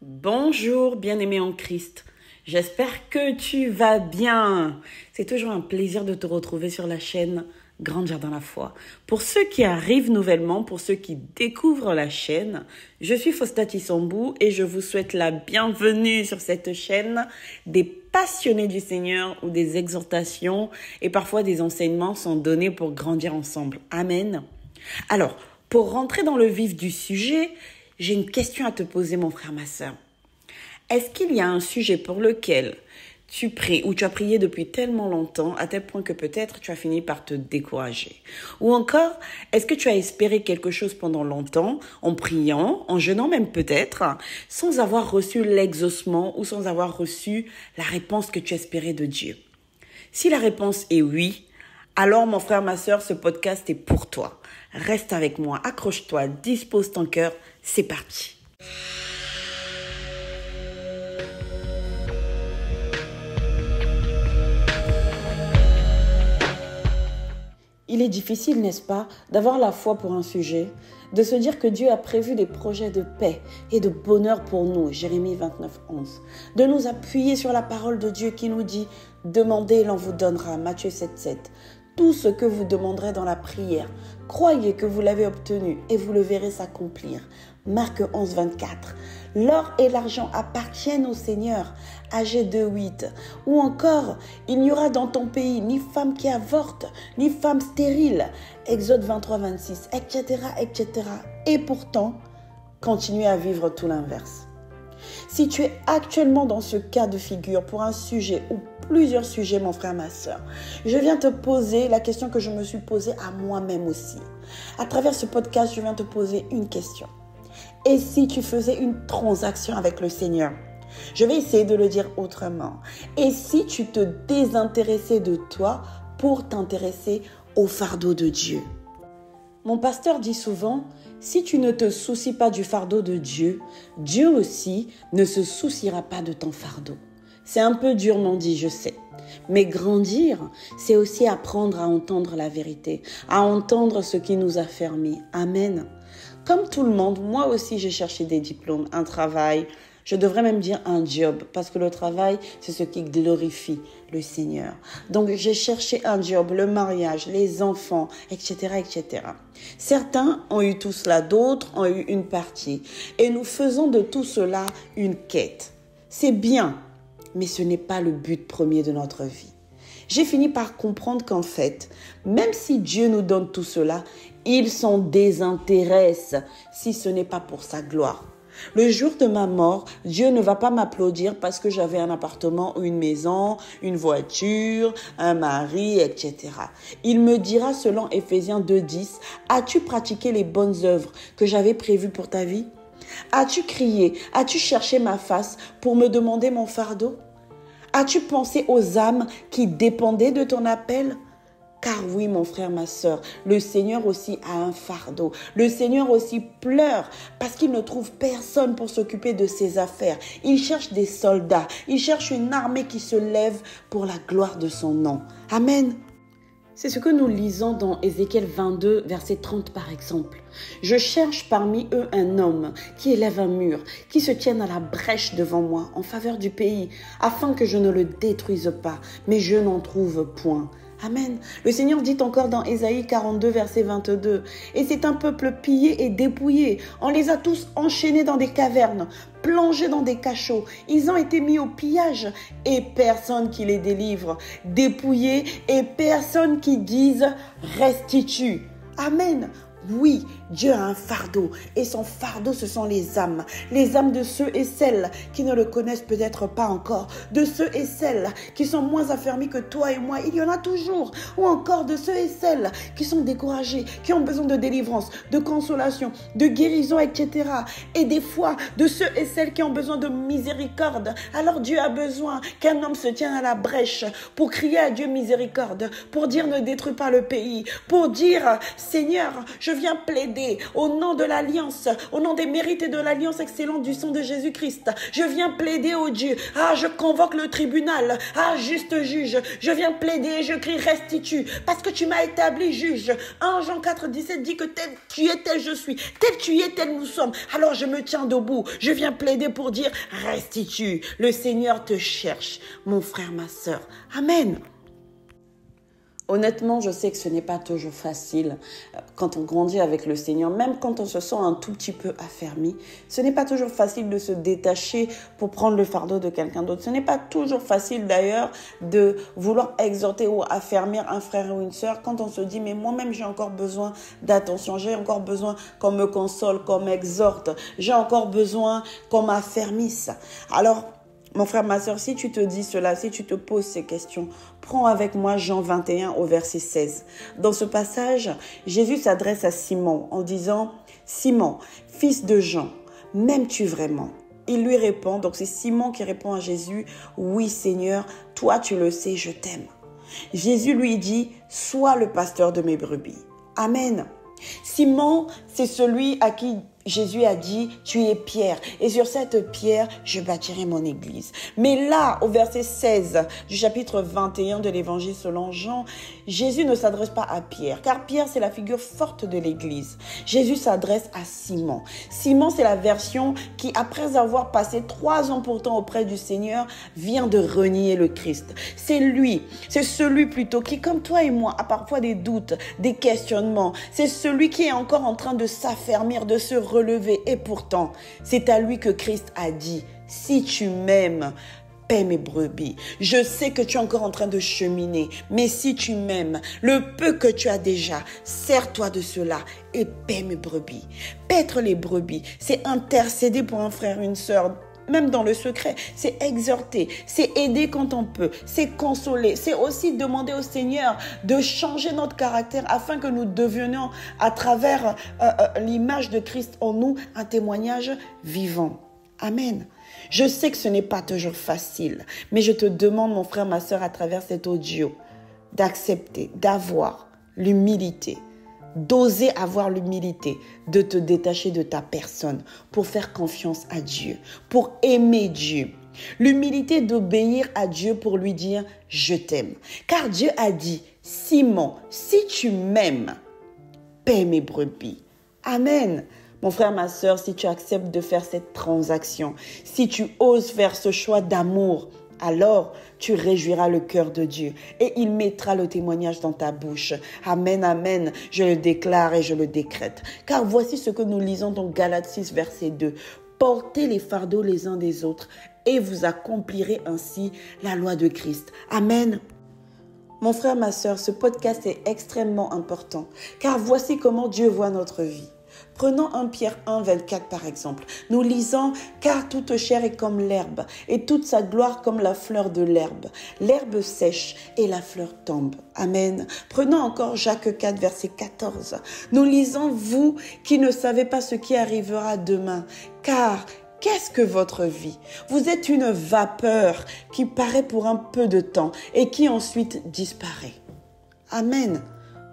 Bonjour, bien-aimé en Christ. J'espère que tu vas bien. C'est toujours un plaisir de te retrouver sur la chaîne Grandir dans la foi. Pour ceux qui arrivent nouvellement, pour ceux qui découvrent la chaîne, je suis Faustati Sambou et je vous souhaite la bienvenue sur cette chaîne. Des passionnés du Seigneur où des exhortations et parfois des enseignements sont donnés pour grandir ensemble. Amen. Alors, pour rentrer dans le vif du sujet, j'ai une question à te poser, mon frère, ma sœur. Est-ce qu'il y a un sujet pour lequel tu pries ou tu as prié depuis tellement longtemps à tel point que peut-être tu as fini par te décourager? Ou encore, est-ce que tu as espéré quelque chose pendant longtemps en priant, en jeûnant même peut-être, sans avoir reçu l'exaucement ou sans avoir reçu la réponse que tu espérais de Dieu? Si la réponse est oui, alors mon frère, ma sœur, ce podcast est pour toi. Reste avec moi, accroche-toi, dispose ton cœur, c'est parti. Il est difficile, n'est-ce pas, d'avoir la foi pour un sujet, de se dire que Dieu a prévu des projets de paix et de bonheur pour nous, Jérémie 29, 11. De nous appuyer sur la parole de Dieu qui nous dit « Demandez, l'on vous donnera » Matthieu 7, 7. Tout ce que vous demanderez dans la prière, croyez que vous l'avez obtenu et vous le verrez s'accomplir. Marc 11, 24. L'or et l'argent appartiennent au Seigneur. Agé 2, 8. Ou encore, il n'y aura dans ton pays ni femme qui avorte, ni femme stérile. Exode 23, 26, etc., etc. Et pourtant, continuez à vivre tout l'inverse. Si tu es actuellement dans ce cas de figure pour un sujet ou plusieurs sujets, mon frère, ma sœur, je viens te poser la question que je me suis posée à moi-même aussi. À travers ce podcast, je viens te poser une question. Et si tu faisais une transaction avec le Seigneur? Je vais essayer de le dire autrement. Et si tu te désintéressais de toi pour t'intéresser au fardeau de Dieu? Mon pasteur dit souvent, si tu ne te soucies pas du fardeau de Dieu, Dieu aussi ne se souciera pas de ton fardeau. C'est un peu durement dit, je sais. Mais grandir, c'est aussi apprendre à entendre la vérité, à entendre ce qui nous a fermés. Amen. Comme tout le monde, moi aussi j'ai cherché des diplômes, un travail, je devrais même dire un job, parce que le travail, c'est ce qui glorifie le Seigneur. Donc j'ai cherché un job, le mariage, les enfants, etc., etc. Certains ont eu tout cela, d'autres ont eu une partie. Et nous faisons de tout cela une quête. C'est bien, mais ce n'est pas le but premier de notre vie. J'ai fini par comprendre qu'en fait, même si Dieu nous donne tout cela, il s'en désintéresse si ce n'est pas pour sa gloire. Le jour de ma mort, Dieu ne va pas m'applaudir parce que j'avais un appartement ou une maison, une voiture, un mari, etc. Il me dira selon Éphésiens 2:10, as-tu pratiqué les bonnes œuvres que j'avais prévues pour ta vie? As-tu crié? As-tu cherché ma face pour me demander mon fardeau? As-tu pensé aux âmes qui dépendaient de ton appel? Car oui, mon frère, ma sœur, le Seigneur aussi a un fardeau. Le Seigneur aussi pleure parce qu'il ne trouve personne pour s'occuper de ses affaires. Il cherche des soldats. Il cherche une armée qui se lève pour la gloire de son nom. Amen. C'est ce que nous lisons dans Ézéchiel 22, verset 30 par exemple. Je cherche parmi eux un homme qui élève un mur, qui se tienne à la brèche devant moi en faveur du pays, afin que je ne le détruise pas, mais je n'en trouve point. Amen. Le Seigneur dit encore dans Ésaïe 42, verset 22, « Et c'est un peuple pillé et dépouillé. On les a tous enchaînés dans des cavernes, plongés dans des cachots. Ils ont été mis au pillage et personne qui les délivre. Dépouillés et personne qui dise « restitue ». Amen. Oui, Dieu a un fardeau et son fardeau, ce sont les âmes de ceux et celles qui ne le connaissent peut-être pas encore, de ceux et celles qui sont moins affermis que toi et moi, il y en a toujours, ou encore de ceux et celles qui sont découragés, qui ont besoin de délivrance, de consolation, de guérison, etc. Et des fois, de ceux et celles qui ont besoin de miséricorde. Alors Dieu a besoin qu'un homme se tienne à la brèche pour crier à Dieu miséricorde, pour dire ne détruis pas le pays, pour dire Seigneur, je viens plaider plaider au nom de l'alliance, au nom des mérites et de l'alliance excellente du sang de Jésus-Christ. Je viens plaider au Dieu. Ah, je convoque le tribunal. Ah, juste juge. Je viens plaider et je crie restitue. Parce que tu m'as établi juge. 1 Jean 4, 17 dit que tel tu es, tel je suis. Tel tu es, tel nous sommes. Alors je me tiens debout. Je viens plaider pour dire restitue. Le Seigneur te cherche, mon frère, ma sœur. Amen. Honnêtement, je sais que ce n'est pas toujours facile quand on grandit avec le Seigneur, même quand on se sent un tout petit peu affermi. Ce n'est pas toujours facile de se détacher pour prendre le fardeau de quelqu'un d'autre. Ce n'est pas toujours facile d'ailleurs de vouloir exhorter ou affermir un frère ou une sœur quand on se dit « mais moi-même j'ai encore besoin d'attention, j'ai encore besoin qu'on me console, qu'on m'exhorte, j'ai encore besoin qu'on m'affermisse ». Alors, mon frère, ma sœur, si tu te dis cela, si tu te poses ces questions, prends avec moi Jean 21 au verset 16. Dans ce passage, Jésus s'adresse à Simon en disant « Simon, fils de Jean, m'aimes-tu vraiment ?» Il lui répond, donc c'est Simon qui répond à Jésus « Oui Seigneur, toi tu le sais, je t'aime. » Jésus lui dit « Sois le pasteur de mes brebis. » Amen. Simon, c'est celui à qui Jésus a dit, tu es Pierre, et sur cette pierre, je bâtirai mon église. Mais là, au verset 16 du chapitre 21 de l'évangile selon Jean, Jésus ne s'adresse pas à Pierre, car Pierre, c'est la figure forte de l'église. Jésus s'adresse à Simon. Simon, c'est la version qui, après avoir passé 3 ans pourtant auprès du Seigneur, vient de renier le Christ. C'est lui, c'est celui plutôt qui, comme toi et moi, a parfois des doutes, des questionnements. C'est celui qui est encore en train de s'affermir, de se relever. Et pourtant, c'est à lui que Christ a dit, si tu m'aimes, paie mes brebis. Je sais que tu es encore en train de cheminer, mais si tu m'aimes, le peu que tu as déjà, sers-toi de cela et paie mes brebis. Paître les brebis, c'est intercéder pour un frère, une sœur, même dans le secret, c'est exhorter, c'est aider quand on peut, c'est consoler, c'est aussi demander au Seigneur de changer notre caractère afin que nous devenions, à travers l'image de Christ en nous, un témoignage vivant. Amen. Je sais que ce n'est pas toujours facile, mais je te demande, mon frère, ma sœur, à travers cet audio, d'accepter, d'avoir l'humilité, d'oser avoir l'humilité, de te détacher de ta personne pour faire confiance à Dieu, pour aimer Dieu. L'humilité d'obéir à Dieu pour lui dire « je t'aime ». Car Dieu a dit « Simon, si tu m'aimes, paie mes brebis ». Amen. Mon frère, ma sœur, si tu acceptes de faire cette transaction, si tu oses faire ce choix d'amour, alors tu réjouiras le cœur de Dieu et il mettra le témoignage dans ta bouche. Amen, amen. Je le déclare et je le décrète. Car voici ce que nous lisons dans Galates 6, verset 2. Portez les fardeaux les uns des autres et vous accomplirez ainsi la loi de Christ. Amen. Mon frère, ma sœur, ce podcast est extrêmement important car voici comment Dieu voit notre vie. Prenons 1 Pierre 1, 24 par exemple. Nous lisons « Car toute chair est comme l'herbe, et toute sa gloire comme la fleur de l'herbe. L'herbe sèche et la fleur tombe. » Amen. Prenons encore Jacques 4, verset 14. Nous lisons « Vous qui ne savez pas ce qui arrivera demain, car... » Qu'est-ce que votre vie? Vous êtes une vapeur qui paraît pour un peu de temps et qui ensuite disparaît. Amen.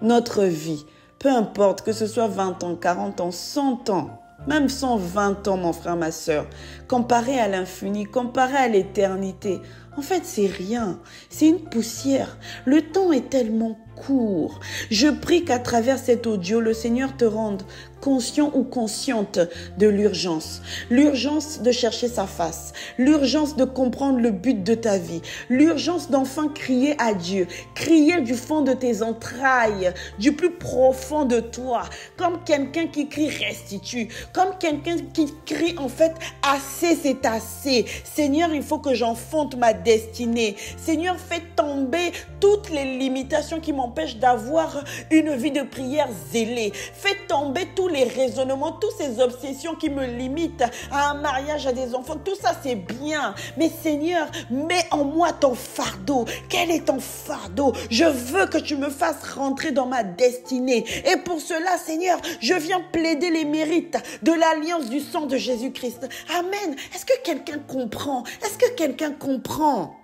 Notre vie, peu importe que ce soit 20 ans, 40 ans, 100 ans, même 120 ans, mon frère, ma sœur, comparé à l'infini, comparé à l'éternité, en fait, c'est rien. C'est une poussière. Le temps est tellement court. Je prie qu'à travers cet audio, le Seigneur te rende conscient ou consciente de l'urgence. L'urgence de chercher sa face. L'urgence de comprendre le but de ta vie. L'urgence d'enfin crier à Dieu. Crier du fond de tes entrailles, du plus profond de toi. Comme quelqu'un qui crie restitue. Comme quelqu'un qui crie en fait assez, c'est assez. Seigneur, il faut que j'enfonte ma destinée. Seigneur, fais tomber toutes les limitations qui m'empêchent d'avoir une vie de prière zélée. Fais tomber tous les raisonnements, toutes ces obsessions qui me limitent à un mariage, à des enfants. Tout ça, c'est bien. Mais Seigneur, mets en moi ton fardeau. Quel est ton fardeau? Je veux que tu me fasses rentrer dans ma destinée. Et pour cela, Seigneur, je viens plaider les mérites de l'alliance du sang de Jésus-Christ. Amen. Est-ce que quelqu'un comprend? Est-ce que quelqu'un comprend?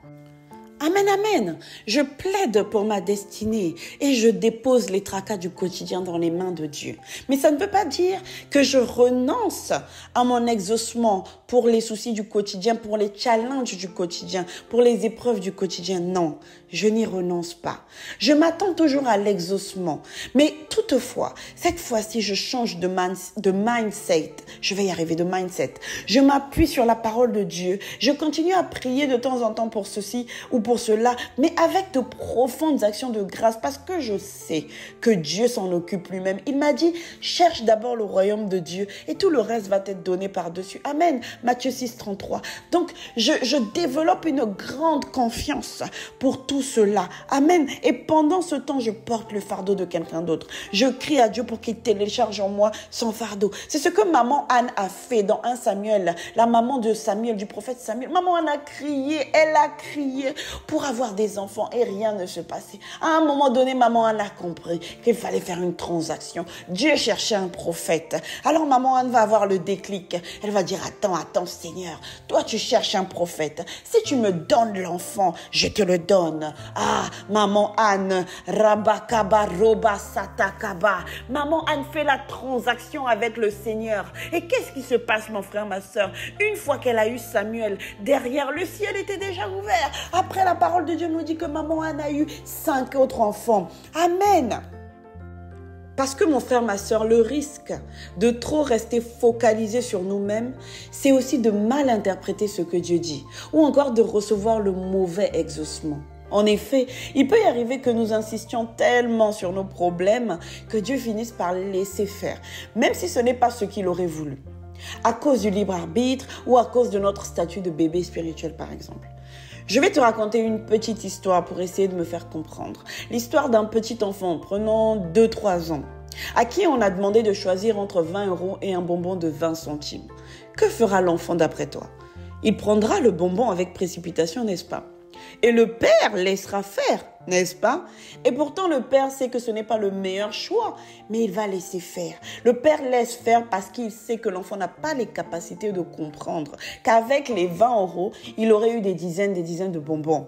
Amen, amen. Je plaide pour ma destinée et je dépose les tracas du quotidien dans les mains de Dieu. Mais ça ne veut pas dire que je renonce à mon exaucement pour les soucis du quotidien, pour les challenges du quotidien, pour les épreuves du quotidien. Non, je n'y renonce pas. Je m'attends toujours à l'exaucement. Mais toutefois, cette fois-ci, je change de mindset. Je vais y arriver, de mindset. Je m'appuie sur la parole de Dieu. Je continue à prier de temps en temps pour ceci ou pour cela, mais avec de profondes actions de grâce parce que je sais que Dieu s'en occupe lui-même. Il m'a dit, cherche d'abord le royaume de Dieu et tout le reste va t'être donné par-dessus. Amen. Matthieu 6, 33. Donc, je développe une grande confiance pour tout cela. Amen. Et pendant ce temps, je porte le fardeau de quelqu'un d'autre. Je crie à Dieu pour qu'il télécharge en moi son fardeau. C'est ce que maman Anne a fait dans 1 Samuel, la maman de Samuel, du prophète Samuel. Maman Anne a crié, elle a crié pour avoir des enfants et rien ne se passait. À un moment donné, maman Anne a compris qu'il fallait faire une transaction. Dieu cherchait un prophète. Alors maman Anne va avoir le déclic. Elle va dire, attends Seigneur, toi tu cherches un prophète. Si tu me donnes l'enfant, je te le donne. Ah, maman Anne, rabakaba, roba, satakaba. Maman Anne fait la transaction avec le Seigneur. Et qu'est-ce qui se passe, mon frère, ma soeur? Une fois qu'elle a eu Samuel, derrière le ciel était déjà ouvert. Après, la parole de Dieu nous dit que maman Anne a eu 5 autres enfants. Amen. Parce que mon frère, ma soeur, le risque de trop rester focalisé sur nous-mêmes, c'est aussi de mal interpréter ce que Dieu dit ou encore de recevoir le mauvais exaucement. En effet, il peut y arriver que nous insistions tellement sur nos problèmes que Dieu finisse par laisser faire, même si ce n'est pas ce qu'il aurait voulu, à cause du libre arbitre ou à cause de notre statut de bébé spirituel, par exemple. Je vais te raconter une petite histoire pour essayer de me faire comprendre. L'histoire d'un petit enfant, prenons 2-3 ans, à qui on a demandé de choisir entre 20 € et un bonbon de 20 centimes. Que fera l'enfant d'après toi? Il prendra le bonbon avec précipitation, n'est-ce pas? Et le père laissera faire, n'est-ce pas? Et pourtant, le père sait que ce n'est pas le meilleur choix, mais il va laisser faire. Le père laisse faire parce qu'il sait que l'enfant n'a pas les capacités de comprendre qu'avec les 20 €, il aurait eu des dizaines de bonbons.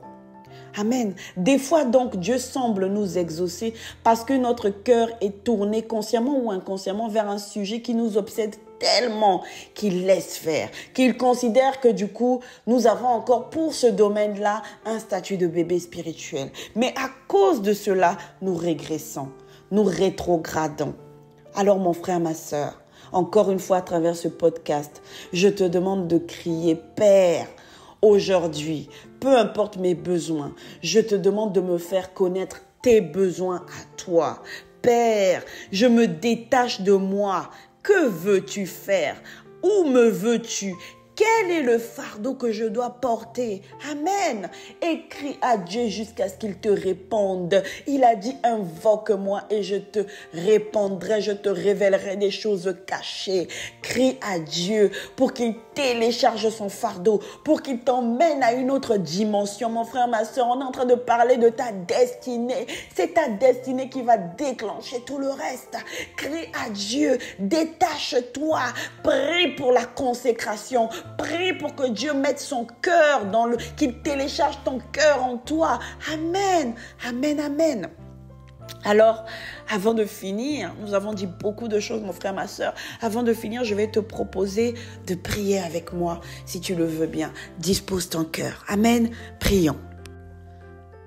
Amen. Des fois donc, Dieu semble nous exaucer parce que notre cœur est tourné consciemment ou inconsciemment vers un sujet qui nous obsède tellement qu'il laisse faire, qu'il considère que du coup, nous avons encore pour ce domaine-là un statut de bébé spirituel. Mais à cause de cela, nous régressons, nous rétrogradons. Alors mon frère, ma sœur, encore une fois à travers ce podcast, je te demande de crier « Père ». Aujourd'hui, peu importe mes besoins, je te demande de me faire connaître tes besoins à toi. Père, je me détache de moi. Que veux-tu faire? Où me veux-tu? Quel est le fardeau que je dois porter? Amen. Écris à Dieu jusqu'à ce qu'il te réponde. Il a dit, invoque-moi et je te répondrai, je te révélerai des choses cachées. Crie à Dieu pour qu'il télécharge son fardeau, pour qu'il t'emmène à une autre dimension. Mon frère, ma soeur, on est en train de parler de ta destinée. C'est ta destinée qui va déclencher tout le reste. Crie à Dieu, détache-toi, prie pour la consécration. Prie pour que Dieu mette son cœur qu'il télécharge ton cœur en toi. Amen, amen, amen. Alors, avant de finir, nous avons dit beaucoup de choses, mon frère, ma soeur. Avant de finir, je vais te proposer de prier avec moi, si tu le veux bien. Dispose ton cœur. Amen. Prions.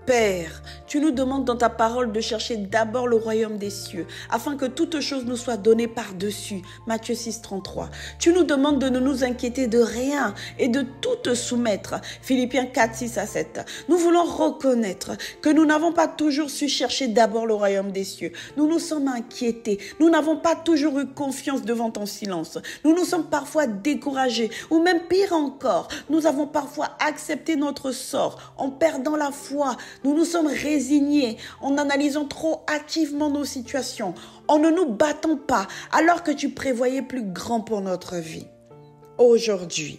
Père, tu nous demandes dans ta parole de chercher d'abord le royaume des cieux, afin que toute chose nous soit donnée par-dessus. Matthieu 6, 33. Tu nous demandes de ne nous inquiéter de rien et de tout te soumettre. Philippiens 4, 6 à 7. Nous voulons reconnaître que nous n'avons pas toujours su chercher d'abord le royaume des cieux. Nous nous sommes inquiétés. Nous n'avons pas toujours eu confiance devant ton silence. Nous nous sommes parfois découragés, ou même pire encore, nous avons parfois accepté notre sort en perdant la foi. Nous nous sommes résignés en analysant trop activement nos situations, en ne nous battant pas alors que tu prévoyais plus grand pour notre vie. Aujourd'hui,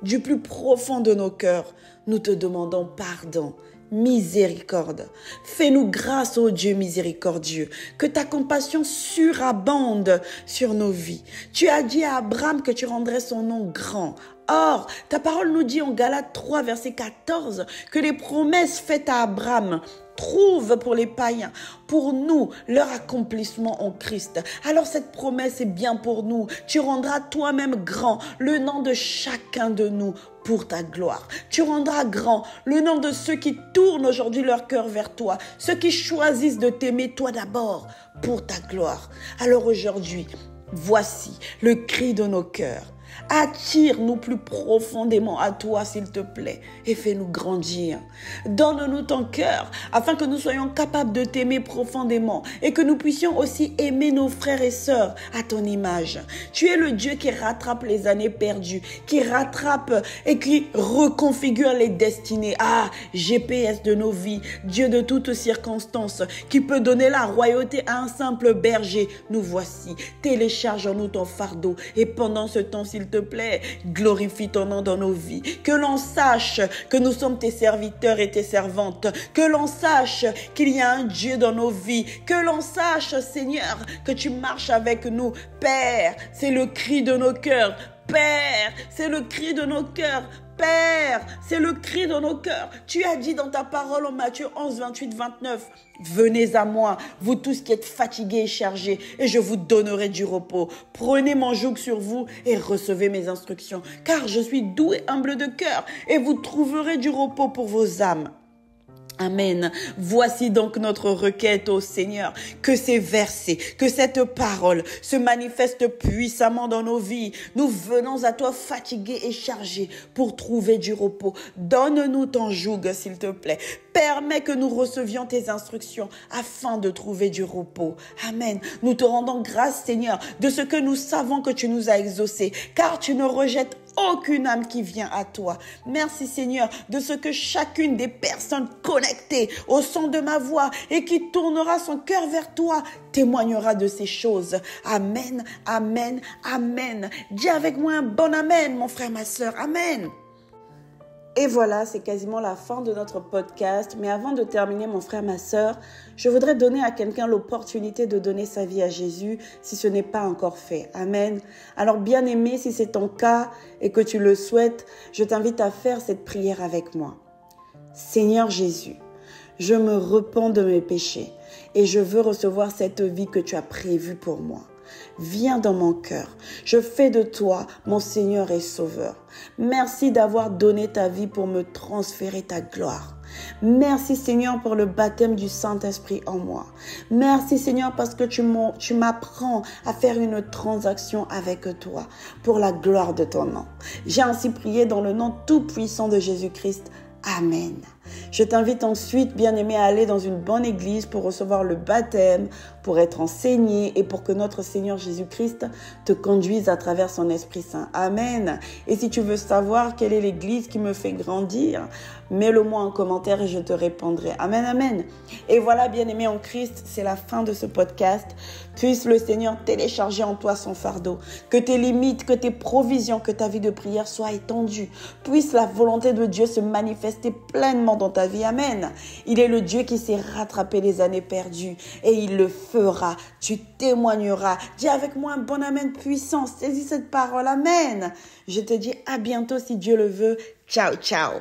du plus profond de nos cœurs, nous te demandons pardon, miséricorde. Fais-nous grâce, ô Dieu miséricordieux, que ta compassion surabonde sur nos vies. Tu as dit à Abraham que tu rendrais son nom grand. Or, ta parole nous dit en Galates 3, verset 14, que les promesses faites à Abraham trouvent pour les païens, pour nous, leur accomplissement en Christ. Alors cette promesse est bien pour nous. Tu rendras toi-même grand le nom de chacun de nous pour ta gloire. Tu rendras grand le nom de ceux qui tournent aujourd'hui leur cœur vers toi, ceux qui choisissent de t'aimer toi d'abord pour ta gloire. Alors aujourd'hui, voici le cri de nos cœurs. Attire-nous plus profondément à toi, s'il te plaît, et fais-nous grandir. Donne-nous ton cœur, afin que nous soyons capables de t'aimer profondément et que nous puissions aussi aimer nos frères et sœurs à ton image. Tu es le Dieu qui rattrape les années perdues, qui rattrape et qui reconfigure les destinées. Ah, GPS de nos vies, Dieu de toutes circonstances, qui peut donner la royauté à un simple berger. Nous voici, télécharge en nous ton fardeau et pendant ce temps, s'il te plaît, glorifie ton nom dans nos vies. Que l'on sache que nous sommes tes serviteurs et tes servantes. Que l'on sache qu'il y a un Dieu dans nos vies. Que l'on sache, Seigneur, que tu marches avec nous. Père, c'est le cri de nos cœurs. Père, c'est le cri de nos cœurs. Père, c'est le cri de nos cœurs. Tu as dit dans ta parole en Matthieu 11, 28, 29, « Venez à moi, vous tous qui êtes fatigués et chargés, et je vous donnerai du repos. Prenez mon joug sur vous et recevez mes instructions, car je suis doux et humble de cœur, et vous trouverez du repos pour vos âmes. » Amen. Voici donc notre requête au Seigneur, que ces versets, que cette parole se manifeste puissamment dans nos vies. Nous venons à toi fatigués et chargés pour trouver du repos. Donne-nous ton joug, s'il te plaît. Permets que nous recevions tes instructions afin de trouver du repos. Amen. Nous te rendons grâce, Seigneur, de ce que nous savons que tu nous as exaucé, car tu ne rejettes aucune âme qui vient à toi. Merci Seigneur de ce que chacune des personnes connectées au son de ma voix et qui tournera son cœur vers toi témoignera de ces choses. Amen, amen, amen. Dis avec moi un bon amen, mon frère, ma sœur. Amen. Et voilà, c'est quasiment la fin de notre podcast. Mais avant de terminer, mon frère, ma sœur, je voudrais donner à quelqu'un l'opportunité de donner sa vie à Jésus si ce n'est pas encore fait. Amen. Alors, bien aimé, si c'est ton cas et que tu le souhaites, je t'invite à faire cette prière avec moi. Seigneur Jésus, je me repens de mes péchés et je veux recevoir cette vie que tu as prévue pour moi. Viens dans mon cœur. Je fais de toi mon Seigneur et Sauveur. Merci d'avoir donné ta vie pour me transférer ta gloire. Merci Seigneur pour le baptême du Saint-Esprit en moi. Merci Seigneur parce que tu m'apprends à faire une transaction avec toi pour la gloire de ton nom. J'ai ainsi prié dans le nom tout puissant de Jésus-Christ. Amen. Je t'invite ensuite, bien-aimé, à aller dans une bonne église pour recevoir le baptême, pour être enseigné et pour que notre Seigneur Jésus-Christ te conduise à travers son Esprit Saint. Amen. Et si tu veux savoir quelle est l'église qui me fait grandir, mets-le-moi en commentaire et je te répondrai. Amen, amen. Et voilà, bien-aimé en Christ, c'est la fin de ce podcast. Puisse le Seigneur télécharger en toi son fardeau. Que tes limites, que tes provisions, que ta vie de prière soit étendue. Puisse la volonté de Dieu se manifester pleinement dans ta vie. Amen. Il est le Dieu qui sait rattraper les années perdues et il le fera. Tu témoigneras. Dis avec moi un bon amen puissant. Saisis cette parole. Amen. Je te dis à bientôt si Dieu le veut. Ciao, ciao.